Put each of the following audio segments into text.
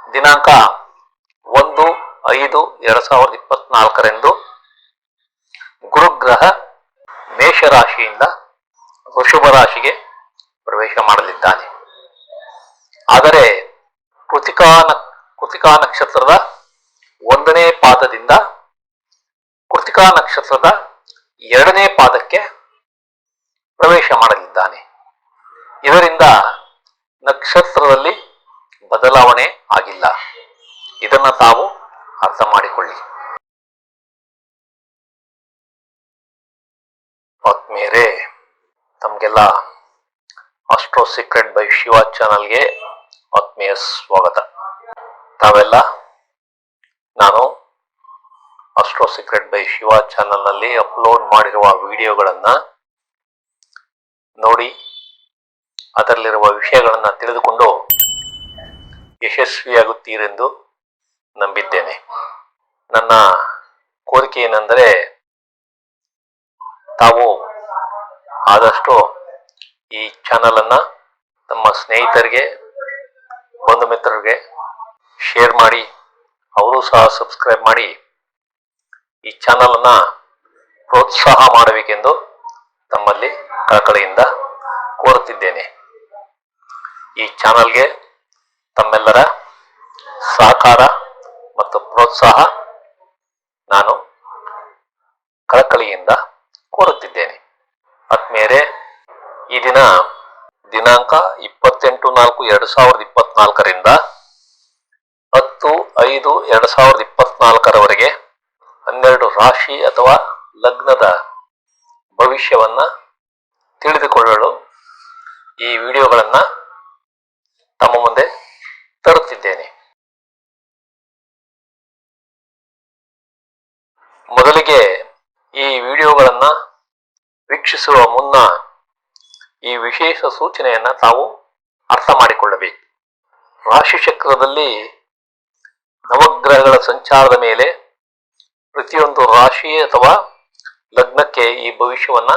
ದಿನಾಂಕ 1/5/2024 ಗುರುಗ್ರಹ ಮೇಷರಾಶಿಯಿಂದ ವೃಷಭ ರಾಶಿಗೆ ಪ್ರವೇಶ ಮಾಡಲಿದ್ದಾನೆ. ಆದರೆ ಕೃತಿಕಾ ನಕ್ಷತ್ರದ 1ನೇ ಪಾದದಿಂದ ಕೃತಿಕಾ ನಕ್ಷತ್ರದ 2ನೇ ಪಾದಕ್ಕೆ ಪ್ರವೇಶ ಮಾಡಲಿದ್ದಾನೆ. ಇದರಿಂದ ನಕ್ಷತ್ರದಲ್ಲಿ ಬದಲಾವಣೆ ಆಗಿಲ್ಲ. ಇದನ್ನ ತಾವು ಅರ್ಥ ಮಾಡಿಕೊಳ್ಳಿ. ಆತ್ಮೀಯರೇ, ತಮಗೆಲ್ಲ ಆಸ್ಟ್ರೋ ಸೀಕ್ರೆಟ್ ಬೈ ಶಿವ ಚಾನಲ್ಗೆ ಆತ್ಮೀಯ ಸ್ವಾಗತ. ತಾವೆಲ್ಲ ನಾನು ಆಸ್ಟ್ರೋ ಸೀಕ್ರೆಟ್ ಬೈ ಶಿವ ಚಾನಲ್ನಲ್ಲಿ ಅಪ್ಲೋಡ್ ಮಾಡಿರುವ ವಿಡಿಯೋಗಳನ್ನ ನೋಡಿ ಅದರಲ್ಲಿರುವ ವಿಷಯಗಳನ್ನು ತಿಳಿದುಕೊಂಡು ಯಶಸ್ವಿಯಾಗುತ್ತೀರೆಂದು ನಂಬಿದ್ದೇನೆ. ನನ್ನ ಕೋರಿಕೆ ಏನೆಂದರೆ, ತಾವು ಆದಷ್ಟು ಈ ಚಾನಲ್ ಅನ್ನ ತಮ್ಮ ಸ್ನೇಹಿತರಿಗೆ, ಬಂಧು ಮಿತ್ರರಿಗೆ ಶೇರ್ ಮಾಡಿ, ಅವರು ಸಹ ಸಬ್ಸ್ಕ್ರೈಬ್ ಮಾಡಿ ಈ ಚಾನಲ್ ಅನ್ನ ಪ್ರೋತ್ಸಾಹ ಮಾಡಬೇಕೆಂದು ತಮ್ಮಲ್ಲಿ ಕಳಕಳಿಯಿಂದ ಕೋರುತ್ತಿದ್ದೇನೆ. ಈ ಚಾನಲ್ಗೆ ತಮ್ಮೆಲ್ಲರ ಸಹಕಾರ ಮತ್ತು ಪ್ರೋತ್ಸಾಹ ನಾನು ಕಳಕಳಿಯಿಂದ ಕೋರುತ್ತಿದ್ದೇನೆ. ಆತ್ಮೀಯರೇ, ಈ ದಿನಾಂಕ 28/4/2024 10/5/2024 12 ರಾಶಿ ಅಥವಾ ಲಗ್ನದ ಭವಿಷ್ಯವನ್ನ ತಿಳಿದುಕೊಳ್ಳಲು ಈ ವಿಡಿಯೋಗಳನ್ನ ತಮ್ಮ ಮುಂದೆ ತರುತ್ತಿದ್ದೇನೆ. ಮೊದಲಿಗೆ ಈ ವಿಡಿಯೋಗಳನ್ನ ವೀಕ್ಷಿಸುವ ಮುನ್ನ ಈ ವಿಶೇಷ ಸೂಚನೆಯನ್ನ ತಾವು ಅರ್ಥ ಮಾಡಿಕೊಳ್ಳಬೇಕು. ರಾಶಿ ಚಕ್ರದಲ್ಲಿ ನವಗ್ರಹಗಳ ಸಂಚಾರದ ಮೇಲೆ ಪ್ರತಿಯೊಂದು ರಾಶಿ ಅಥವಾ ಲಗ್ನಕ್ಕೆ ಈ ಭವಿಷ್ಯವನ್ನ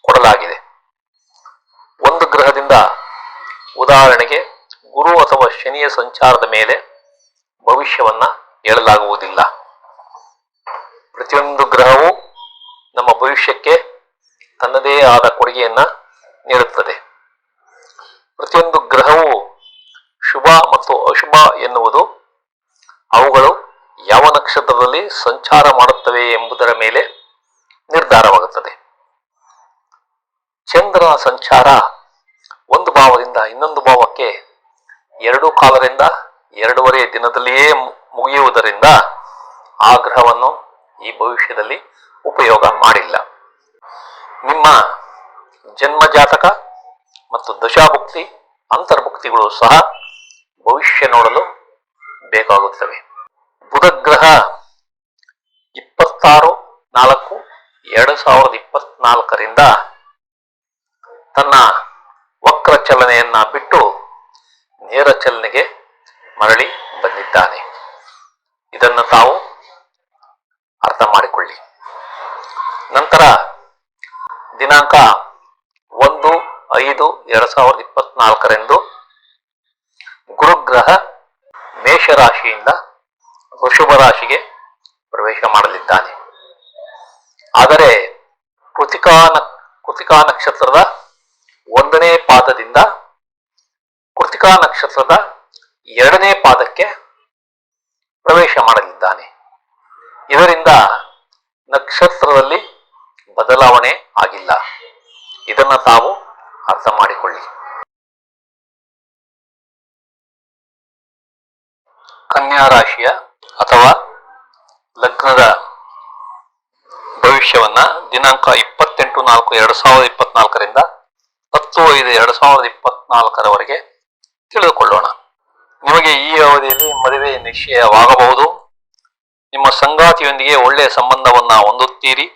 ಕೊಡಲಾಗಿದೆ. ಒಂದು ಗ್ರಹದಿಂದ, ಉದಾಹರಣೆಗೆ ಗುರು ಅಥವಾ ಶನಿಯ ಸಂಚಾರದ ಮೇಲೆ ಭವಿಷ್ಯವನ್ನ ಹೇಳಲಾಗುವುದಿಲ್ಲ. ಪ್ರತಿಯೊಂದು ಗ್ರಹವು ನಮ್ಮ ಭವಿಷ್ಯಕ್ಕೆ ತನ್ನದೇ ಆದ ಕೊಡುಗೆಯನ್ನ ನೀಡುತ್ತದೆ. ಪ್ರತಿಯೊಂದು ಗ್ರಹವು ಶುಭ ಮತ್ತು ಅಶುಭ ಎನ್ನುವುದು ಅವುಗಳು ಯಾವ ನಕ್ಷತ್ರದಲ್ಲಿ ಸಂಚಾರ ಮಾಡುತ್ತವೆ ಎಂಬುದರ ಮೇಲೆ ನಿರ್ಧಾರವಾಗುತ್ತದೆ. ಚಂದ್ರನ ಸಂಚಾರ ಒಂದು ಭಾವದಿಂದ ಇನ್ನೊಂದು ಭಾವಕ್ಕೆ 2 ಕಾಲರಿಂದ 2.5 ದಿನದಲ್ಲಿಯೇ ಮುಗಿಯುವುದರಿಂದ ಆ ಗ್ರಹವನ್ನು ಈ ಭವಿಷ್ಯದಲ್ಲಿ ಉಪಯೋಗ ಮಾಡಿಲ್ಲ. ನಿಮ್ಮ ಜನ್ಮ ಜಾತಕ ಮತ್ತು ದಶಾಭುಕ್ತಿ, ಅಂತರ್ಭುಕ್ತಿಗಳು ಸಹ ಭವಿಷ್ಯ ನೋಡಲು ಬೇಕಾಗುತ್ತವೆ. ಬುಧ ಗ್ರಹ 26/4/2024 ತನ್ನ ವಕ್ರ ಚಲನೆಯನ್ನ ಬಿಟ್ಟು ನೇರ ಚಲನೆಗೆ ಮರಳಿ ಬಂದಿದ್ದಾನೆ. ಇದನ್ನು ತಾವು ಅರ್ಥ ಮಾಡಿಕೊಳ್ಳಿ. ನಂತರ ದಿನಾಂಕ 1/5/2024 ಗುರುಗ್ರಹ ಮೇಷರಾಶಿಯಿಂದ ವೃಷಭ ರಾಶಿಗೆ ಪ್ರವೇಶ ಮಾಡಲಿದ್ದಾನೆ. ಆದರೆ ಕೃತಿಕಾ ನಕ್ಷತ್ರದ 1ನೇ ಪಾದದಿಂದ ಕೃತಿಕಾ ನಕ್ಷತ್ರದ 2ನೇ ಪಾದಕ್ಕೆ ಪ್ರವೇಶ ಮಾಡಲಿದ್ದಾನೆ. ಇದರಿಂದ ನಕ್ಷತ್ರದಲ್ಲಿ ಬದಲಾವಣೆ ಆಗಿಲ್ಲ. ಇದನ್ನ ತಾವು ಅರ್ಥ ಮಾಡಿಕೊಳ್ಳಿ. ಕನ್ಯಾ ರಾಶಿಯ ಅಥವಾ ಲಗ್ನದ ಭವಿಷ್ಯವನ್ನ ದಿನಾಂಕ 28/4/2024 10/5/2024 ತಿಳಿದುಕೊಳ್ಳೋಣ. ನಿಮಗೆ ಈ ಅವಧಿಯಲ್ಲಿ ಮದುವೆ ನಿಶ್ಚಯವಾಗಬಹುದು. ನಿಮ್ಮ ಸಂಗಾತಿಯೊಂದಿಗೆ ಒಳ್ಳೆಯ ಸಂಬಂಧವನ್ನ ಹೊಂದುತ್ತೀರಿ.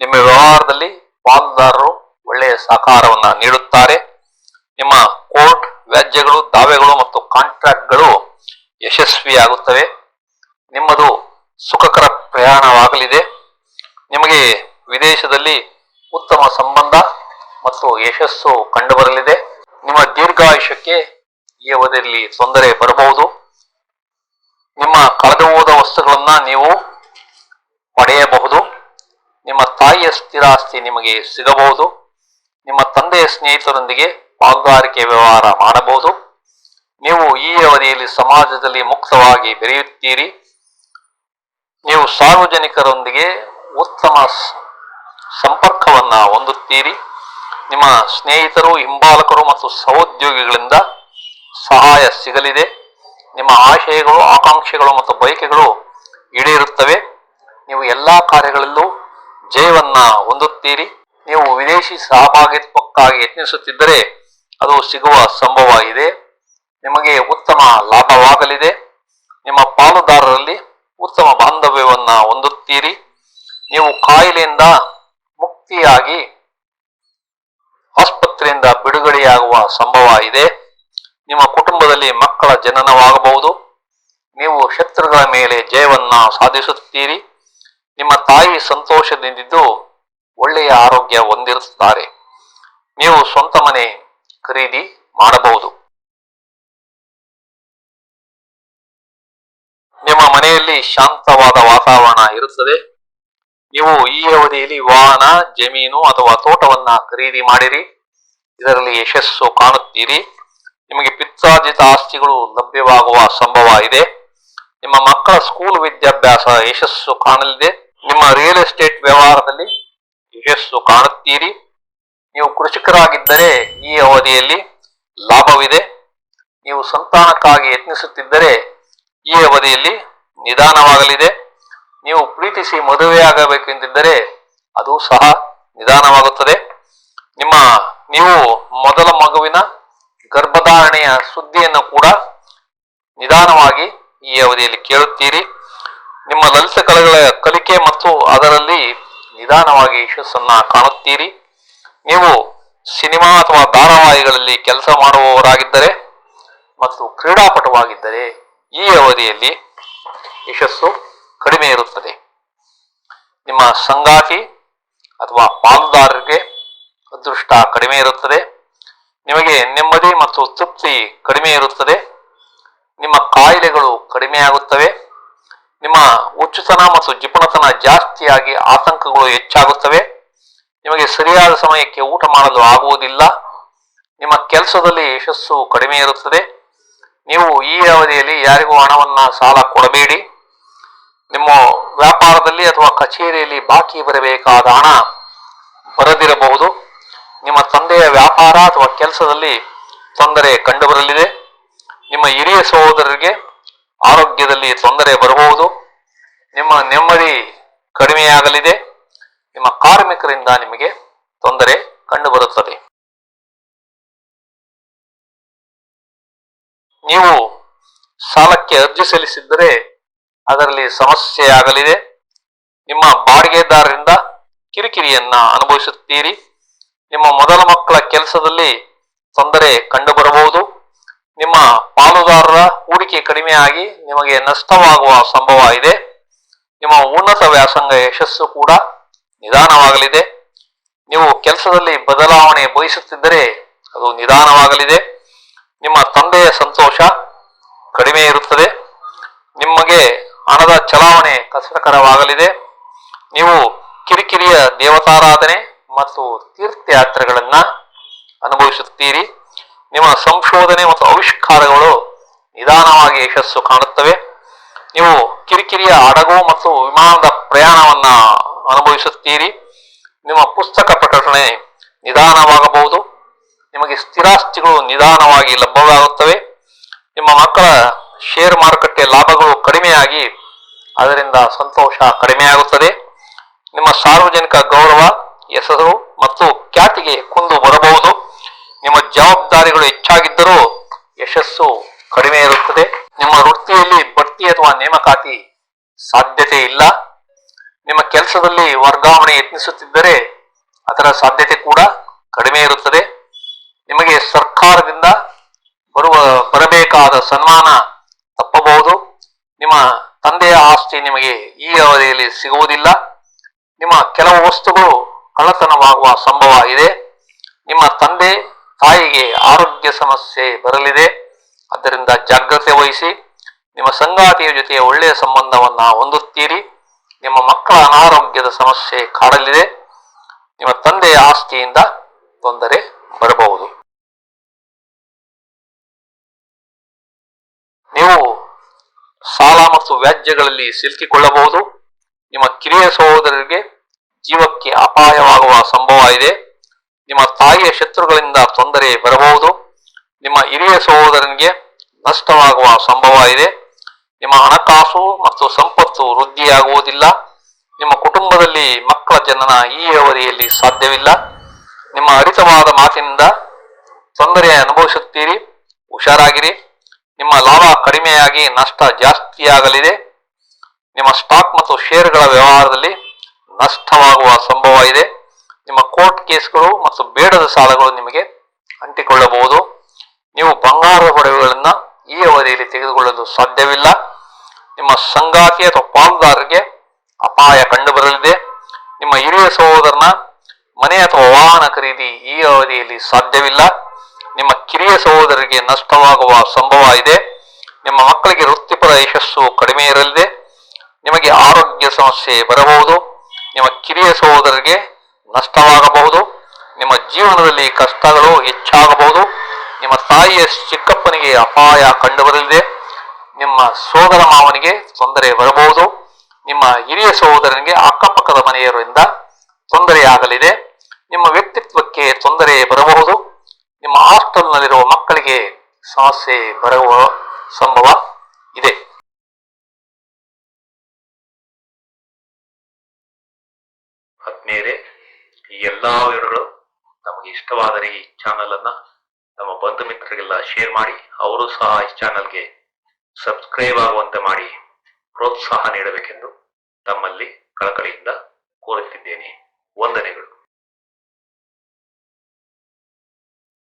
ನಿಮ್ಮ ವ್ಯವಹಾರದಲ್ಲಿ ಪಾಲುದಾರರು ಒಳ್ಳೆಯ ಸಹಕಾರವನ್ನ ನೀಡುತ್ತಾರೆ. ನಿಮ್ಮ ಕೋರ್ಟ್ ವ್ಯಾಜ್ಯಗಳು, ದಾವೆಗಳು ಮತ್ತು ಕಾಂಟ್ರಾಕ್ಟ್ಗಳು ಯಶಸ್ವಿಯಾಗುತ್ತವೆ. ನಿಮ್ಮದು ಸುಖಕರ ಪ್ರಯಾಣವಾಗಲಿದೆ. ನಿಮಗೆ ವಿದೇಶದಲ್ಲಿ ಉತ್ತಮ ಸಂಬಂಧ ಮತ್ತು ಯಶಸ್ಸು ಕಂಡುಬರಲಿದೆ. ನಿಮ್ಮ ದೀರ್ಘಾಯುಷ್ಯಕ್ಕೆ ಈ ಅವಧಿಯಲ್ಲಿ ತೊಂದರೆ ಬರಬಹುದು. ಲಾಭವನ್ನ ನೀವು ಪಡೆಯಬಹುದು. ನಿಮ್ಮ ತಾಯಿಯ ಸ್ಥಿರಾಸ್ತಿ ನಿಮಗೆ ಸಿಗಬಹುದು. ನಿಮ್ಮ ತಂದೆಯ ಸ್ನೇಹಿತರೊಂದಿಗೆ ಪಾಲುದಾರಿಕೆ ವ್ಯವಹಾರ ಮಾಡಬಹುದು. ನೀವು ಈ ಅವಧಿಯಲ್ಲಿ ಸಮಾಜದಲ್ಲಿ ಮುಕ್ತವಾಗಿ ಬೆರೆಯುತ್ತೀರಿ. ನೀವು ಸಾರ್ವಜನಿಕರೊಂದಿಗೆ ಉತ್ತಮ ಸಂಪರ್ಕವನ್ನ ಹೊಂದುತ್ತೀರಿ. ನಿಮ್ಮ ಸ್ನೇಹಿತರು, ಹಿಂಬಾಲಕರು ಮತ್ತು ಸಹೋದ್ಯೋಗಿಗಳಿಂದ ಸಹಾಯ ಸಿಗಲಿದೆ. ನಿಮ್ಮ ಆಶಯಗಳು, ಆಕಾಂಕ್ಷೆಗಳು ಮತ್ತು ಬಯಕೆಗಳು ಈಡೇರುತ್ತವೆ. ನೀವು ಎಲ್ಲಾ ಕಾರ್ಯಗಳಲ್ಲೂ ಜಯವನ್ನ ಹೊಂದುತ್ತೀರಿ. ನೀವು ವಿದೇಶಿ ಸಹಭಾಗಿತ್ವಕ್ಕಾಗಿ ಯತ್ನಿಸುತ್ತಿದ್ದರೆ ಅದು ಸಿಗುವ ಸಂಭವ ಇದೆ. ನಿಮಗೆ ಉತ್ತಮ ಲಾಭವಾಗಲಿದೆ. ನಿಮ್ಮ ಪಾಲುದಾರರಲ್ಲಿ ಉತ್ತಮ ಬಾಂಧವ್ಯವನ್ನ ಹೊಂದುತ್ತೀರಿ. ನೀವು ಕಾಯಿಲೆಯಿಂದ ಮುಕ್ತಿಯಾಗಿ ಆಸ್ಪತ್ರೆಯಿಂದ ಬಿಡುಗಡೆಯಾಗುವ ಸಂಭವ ಇದೆ. ನಿಮ್ಮ ಕುಟುಂಬದಲ್ಲಿ ಮಕ್ಕಳ ಜನನವಾಗಬಹುದು. ನೀವು ಶತ್ರುಗಳ ಮೇಲೆ ಜಯವನ್ನ ಸಾಧಿಸುತ್ತೀರಿ. ನಿಮ್ಮ ತಾಯಿ ಸಂತೋಷದಿಂದಿದ್ದು ಒಳ್ಳೆಯ ಆರೋಗ್ಯ ಹೊಂದಿರುತ್ತಾರೆ. ನೀವು ಸ್ವಂತ ಮನೆ ಖರೀದಿ ಮಾಡಬಹುದು. ನಿಮ್ಮ ಮನೆಯಲ್ಲಿ ಶಾಂತವಾದ ವಾತಾವರಣ ಇರುತ್ತದೆ. ನೀವು ಈ ಅವಧಿಯಲ್ಲಿ ವಾಹನ, ಜಮೀನು ಅಥವಾ ತೋಟವನ್ನ ಖರೀದಿ ಮಾಡಿರಿ. ಇದರಲ್ಲಿ ಯಶಸ್ಸು ಕಾಣುತ್ತೀರಿ. ನಿಮಗೆ ಪಿತ್ರಾರ್ಜಿತ ಆಸ್ತಿಗಳು ಲಭ್ಯವಾಗುವ ಸಂಭವ ಇದೆ. ನಿಮ್ಮ ಮಕ್ಕಳ ಸ್ಕೂಲ್ ವಿದ್ಯಾಭ್ಯಾಸ ಯಶಸ್ಸು ಕಾಣಲಿದೆ. ನಿಮ್ಮ ರಿಯಲ್ ಎಸ್ಟೇಟ್ ವ್ಯವಹಾರದಲ್ಲಿ ಯಶಸ್ಸು ಕಾಣುತ್ತೀರಿ. ನೀವು ಕೃಷಿಕರಾಗಿದ್ದರೆ ಈ ಅವಧಿಯಲ್ಲಿ ಲಾಭವಿದೆ. ನೀವು ಸಂತಾನಕ್ಕಾಗಿ ಯತ್ನಿಸುತ್ತಿದ್ದರೆ ಈ ಅವಧಿಯಲ್ಲಿ ನಿಧಾನವಾಗಲಿದೆ. ನೀವು ಪ್ರೀತಿಸಿ ಮದುವೆಯಾಗಬೇಕೆಂದಿದ್ದರೆ ಅದು ಸಹ ನಿಧಾನವಾಗುತ್ತದೆ. ನೀವು ಮೊದಲ ಮಗುವಿನ ಗರ್ಭಧಾರಣೆಯ ಸುದ್ದಿಯನ್ನು ಕೂಡ ನಿಧಾನವಾಗಿ ಈ ಅವಧಿಯಲ್ಲಿ ಕೇಳುತ್ತೀರಿ. ನಿಮ್ಮ ಲಲಿತ ಕಲೆಗಳ ಕಲಿಕೆ ಮತ್ತು ಅದರಲ್ಲಿ ನಿಧಾನವಾಗಿ ಯಶಸ್ಸನ್ನ ಕಾಣುತ್ತೀರಿ. ನೀವು ಸಿನಿಮಾ ಅಥವಾ ಧಾರಾವಾಹಿಗಳಲ್ಲಿ ಕೆಲಸ ಮಾಡುವವರಾಗಿದ್ದರೆ ಮತ್ತು ಕ್ರೀಡಾಪಟುವಾಗಿದ್ದರೆ ಈ ಅವಧಿಯಲ್ಲಿ ಯಶಸ್ಸು ಕಡಿಮೆ ಇರುತ್ತದೆ. ನಿಮ್ಮ ಸಂಗಾತಿ ಅಥವಾ ಪಾಲುದಾರರಿಗೆ ಅದೃಷ್ಟ ಕಡಿಮೆ ಇರುತ್ತದೆ. ನಿಮಗೆ ನೆಮ್ಮದಿ ಮತ್ತು ತೃಪ್ತಿ ಕಡಿಮೆ ಇರುತ್ತದೆ. ನಿಮ್ಮ ಕಾಯಿಲೆಗಳು ಕಡಿಮೆಯಾಗುತ್ತವೆ. ನಿಮ್ಮ ಹುಚ್ಚುತನ ಮತ್ತು ಜಿಪುಣತನ ಜಾಸ್ತಿಯಾಗಿ ಆತಂಕಗಳು ಹೆಚ್ಚಾಗುತ್ತವೆ. ನಿಮಗೆ ಸರಿಯಾದ ಸಮಯಕ್ಕೆ ಊಟ ಮಾಡಲು ಆಗುವುದಿಲ್ಲ. ನಿಮ್ಮ ಕೆಲಸದಲ್ಲಿ ಯಶಸ್ಸು ಕಡಿಮೆ ಇರುತ್ತದೆ. ನೀವು ಈ ಅವಧಿಯಲ್ಲಿ ಯಾರಿಗೂ ಹಣವನ್ನ ಸಾಲ ಕೊಡಬೇಡಿ. ನಿಮ್ಮ ವ್ಯಾಪಾರದಲ್ಲಿ ಅಥವಾ ಕಚೇರಿಯಲ್ಲಿ ಬಾಕಿ ಬರಬೇಕಾದ ಹಣ ಬರದಿರಬಹುದು. ನಿಮ್ಮ ತಂದೆಯ ವ್ಯಾಪಾರ ಅಥವಾ ಕೆಲಸದಲ್ಲಿ ತೊಂದರೆ ಕಂಡುಬರಲಿದೆ. ನಿಮ್ಮ ಹಿರಿಯ ಸಹೋದರರಿಗೆ ಆರೋಗ್ಯದಲ್ಲಿ ತೊಂದರೆ ಬರಬಹುದು. ನಿಮ್ಮ ನೆಮ್ಮದಿ ಕಡಿಮೆಯಾಗಲಿದೆ. ನಿಮ್ಮ ಕಾರ್ಮಿಕರಿಂದ ನಿಮಗೆ ತೊಂದರೆ ಕಂಡುಬರುತ್ತದೆ. ನೀವು ಸಾಲಕ್ಕೆ ಅರ್ಜಿ ಸಲ್ಲಿಸಿದ್ದರೆ ಅದರಲ್ಲಿ ಸಮಸ್ಯೆಯಾಗಲಿದೆ. ನಿಮ್ಮ ಬಾಡಿಗೆದಾರರಿಂದ ಕಿರಿಕಿರಿಯನ್ನ ಅನುಭವಿಸುತ್ತೀರಿ. ನಿಮ್ಮ ಮೊದಲ ಮಕ್ಕಳ ಕೆಲಸದಲ್ಲಿ ತೊಂದರೆ ಕಂಡುಬರಬಹುದು. ನಿಮ್ಮ ಪಾಲುದಾರರ ಹೂಡಿಕೆ ಕಡಿಮೆಯಾಗಿ ನಿಮಗೆ ನಷ್ಟವಾಗುವ ಸಂಭವ ಇದೆ. ನಿಮ್ಮ ಉನ್ನತ ವ್ಯಾಸಂಗ ಯಶಸ್ಸು ಕೂಡ ನಿಧಾನವಾಗಲಿದೆ. ನೀವು ಕೆಲಸದಲ್ಲಿ ಬದಲಾವಣೆ ಬಯಸುತ್ತಿದ್ದರೆ ಅದು ನಿಧಾನವಾಗಲಿದೆ. ನಿಮ್ಮ ತಂದೆಯ ಸಂತೋಷ ಕಡಿಮೆ ಇರುತ್ತದೆ. ನಿಮಗೆ ಹಣದ ಚಲಾವಣೆ ಕಷ್ಟಕರವಾಗಲಿದೆ. ನೀವು ಕಿರಿಕಿರಿಯ ದೇವತಾರಾಧನೆ ಮತ್ತು ತೀರ್ಥಯಾತ್ರೆಗಳನ್ನ ಅನುಭವಿಸುತ್ತೀರಿ. ನಿಮ್ಮ ಸಂಶೋಧನೆ ಮತ್ತು ಆವಿಷ್ಕಾರಗಳು ನಿಧಾನವಾಗಿ ಯಶಸ್ಸು ಕಾಣುತ್ತವೆ. ನೀವು ಕಿರಿಕಿರಿಯ ಹಡಗು ಮತ್ತು ವಿಮಾನದ ಪ್ರಯಾಣವನ್ನ ಅನುಭವಿಸುತ್ತೀರಿ. ನಿಮ್ಮ ಪುಸ್ತಕ ಪ್ರಕಟಣೆ ನಿಧಾನವಾಗಬಹುದು. ನಿಮಗೆ ಸ್ಥಿರಾಸ್ತಿಗಳು ನಿಧಾನವಾಗಿ ಲಭ್ಯವಾಗುತ್ತವೆ. ನಿಮ್ಮ ಮಕ್ಕಳ ಶೇರ್ ಮಾರುಕಟ್ಟೆ ಲಾಭಗಳು ಕಡಿಮೆಯಾಗಿ ಅದರಿಂದ ಸಂತೋಷ ಕಡಿಮೆಯಾಗುತ್ತದೆ. ನಿಮ್ಮ ಸಾರ್ವಜನಿಕ ಗೌರವ, ಹೆಸರು ಮತ್ತು ಖ್ಯಾತಿಗೆ ಕುಂದು ಬರಬಹುದು. ನಿಮ್ಮ ಜವಾಬ್ದಾರಿಗಳು ಹೆಚ್ಚಾಗಿದ್ದರೂ ಯಶಸ್ಸು ಕಡಿಮೆ ಇರುತ್ತದೆ. ನಿಮ್ಮ ವೃತ್ತಿಯಲ್ಲಿ ಬಡ್ತಿ ಅಥವಾ ನೇಮಕಾತಿ ಸಾಧ್ಯತೆ ಇಲ್ಲ. ನಿಮ್ಮ ಕೆಲಸದಲ್ಲಿ ವರ್ಗಾವಣೆ ಯತ್ನಿಸುತ್ತಿದ್ದರೆ ಅದರ ಸಾಧ್ಯತೆ ಕೂಡ ಕಡಿಮೆ ಇರುತ್ತದೆ. ನಿಮಗೆ ಸರ್ಕಾರದಿಂದ ಬರಬೇಕಾದ ಸನ್ಮಾನ ತಪ್ಪಬಹುದು. ನಿಮ್ಮ ತಂದೆಯ ಆಸ್ತಿ ನಿಮಗೆ ಈ ಅವಧಿಯಲ್ಲಿ ಸಿಗುವುದಿಲ್ಲ. ನಿಮ್ಮ ಕೆಲವು ವಸ್ತುಗಳು ಕಳ್ಳತನವಾಗುವ ಸಂಭವ ಇದೆ. ನಿಮ್ಮ ತಂದೆ ತಾಯಿಗೆ ಆರೋಗ್ಯ ಸಮಸ್ಯೆ ಬರಲಿದೆ. ಆದ್ದರಿಂದ ಜಾಗ್ರತೆ ವಹಿಸಿ. ನಿಮ್ಮ ಸಂಗಾತಿಯ ಜೊತೆ ಒಳ್ಳೆಯ ಸಂಬಂಧವನ್ನ ಹೊಂದುತ್ತೀರಿ. ನಿಮ್ಮ ಮಕ್ಕಳ ಅನಾರೋಗ್ಯದ ಸಮಸ್ಯೆ ಕಾಡಲಿದೆ. ನಿಮ್ಮ ತಂದೆಯ ಆಸ್ತಿಯಿಂದ ತೊಂದರೆ ಬರಬಹುದು. ನೀವು ಸಾಲ ಮತ್ತು ವ್ಯಾಜ್ಯಗಳಲ್ಲಿ ಸಿಲುಕಿಕೊಳ್ಳಬಹುದು. ನಿಮ್ಮ ಕಿರಿಯ ಸಹೋದರರಿಗೆ ಜೀವಕ್ಕೆ ಅಪಾಯವಾಗುವ ಸಂಭವ ಇದೆ. ನಿಮ್ಮ ತಾಯಿಯ ಶತ್ರುಗಳಿಂದ ತೊಂದರೆ ಬರಬಹುದು. ನಿಮ್ಮ ಹಿರಿಯ ಸಹೋದರನಿಗೆ ನಷ್ಟವಾಗುವ ಸಂಭವ ಇದೆ. ನಿಮ್ಮ ಹಣಕಾಸು ಮತ್ತು ಸಂಪತ್ತು ವೃದ್ಧಿಯಾಗುವುದಿಲ್ಲ. ನಿಮ್ಮ ಕುಟುಂಬದಲ್ಲಿ ಮಕ್ಕಳ ಜನನ ಈ ಅವಧಿಯಲ್ಲಿ ಸಾಧ್ಯವಿಲ್ಲ. ನಿಮ್ಮ ಹರಿತವಾದ ಮಾತಿನಿಂದ ತೊಂದರೆ ಅನುಭವಿಸುತ್ತೀರಿ. ಹುಷಾರಾಗಿರಿ. ನಿಮ್ಮ ಲಾಭ ಕಡಿಮೆಯಾಗಿ ನಷ್ಟ ಜಾಸ್ತಿಯಾಗಲಿದೆ. ನಿಮ್ಮ ಸ್ಟಾಕ್ ಮತ್ತು ಷೇರುಗಳ ವ್ಯವಹಾರದಲ್ಲಿ ನಷ್ಟವಾಗುವ ಸಂಭವ ಇದೆ. ನಿಮ್ಮ ಕೋರ್ಟ್ ಕೇಸ್ಗಳು ಮತ್ತು ಬೇಡದ ಸಾಲಗಳು ನಿಮಗೆ ಅಂಟಿಕೊಳ್ಳಬಹುದು. ನೀವು ಬಂಗಾರದ ಒಡವೆಗಳನ್ನ ಈ ಅವಧಿಯಲ್ಲಿ ತೆಗೆದುಕೊಳ್ಳಲು ಸಾಧ್ಯವಿಲ್ಲ. ನಿಮ್ಮ ಸಂಗಾತಿ ಅಥವಾ ಪಾಲುದಾರರಿಗೆ ಅಪಾಯ ಕಂಡುಬರಲಿದೆ. ನಿಮ್ಮ ಹಿರಿಯ ಸಹೋದರನ ಮನೆ ಅಥವಾ ವಾಹನ ಖರೀದಿ ಈ ಅವಧಿಯಲ್ಲಿ ಸಾಧ್ಯವಿಲ್ಲ. ನಿಮ್ಮ ಕಿರಿಯ ಸಹೋದರರಿಗೆ ನಷ್ಟವಾಗುವ ಸಂಭವ ಇದೆ. ನಿಮ್ಮ ಮಕ್ಕಳಿಗೆ ವೃತ್ತಿಪರ ಯಶಸ್ಸು ಕಡಿಮೆ ಇರಲಿದೆ. ನಿಮಗೆ ಆರೋಗ್ಯ ಸಮಸ್ಯೆ ಬರಬಹುದು. ನಿಮ್ಮ ಕಿರಿಯ ಸಹೋದರರಿಗೆ ನಷ್ಟವಾಗಬಹುದು. ನಿಮ್ಮ ಜೀವನದಲ್ಲಿ ಕಷ್ಟಗಳು ಹೆಚ್ಚಾಗಬಹುದು. ನಿಮ್ಮ ತಾಯಿಯ ಚಿಕ್ಕಪ್ಪನಿಗೆ ಅಪಾಯ ಕಂಡುಬರಲಿದೆ. ನಿಮ್ಮ ಸೋದರ ಮಾವನಿಗೆ ತೊಂದರೆ ಬರಬಹುದು. ನಿಮ್ಮ ಹಿರಿಯ ಸಹೋದರನಿಗೆ ಅಕ್ಕಪಕ್ಕದ ಮನೆಯವರಿಂದ ತೊಂದರೆಯಾಗಲಿದೆ. ನಿಮ್ಮ ವ್ಯಕ್ತಿತ್ವಕ್ಕೆ ತೊಂದರೆ ಬರಬಹುದು. ನಿಮ್ಮ ಹಾಸ್ಟೆಲ್ನಲ್ಲಿರುವ ಮಕ್ಕಳಿಗೆ ಸಮಸ್ಯೆ ಬರುವ ಸಂಭವ ಇದೆ. ಆತ್ಮೀಯರೇ, ಈ ಎಲ್ಲಾ ವಿವರಗಳು ನಮಗೆ ಇಷ್ಟವಾದರೆ ಈ ಚಾನಲ್ ಅನ್ನ ನಮ್ಮ ಬಂಧು ಮಿತ್ರರಿಗೆಲ್ಲ ಶೇರ್ ಮಾಡಿ, ಅವರು ಸಹ ಈ ಚಾನಲ್ಗೆ ಸಬ್ಸ್ಕ್ರೈಬ್ ಆಗುವಂತೆ ಮಾಡಿ ಪ್ರೋತ್ಸಾಹ ನೀಡಬೇಕೆಂದು ತಮ್ಮಲ್ಲಿ ಕಳಕಳಿಯಿಂದ ಕೋರುತ್ತಿದ್ದೇನೆ. ವಂದನೆಗಳು.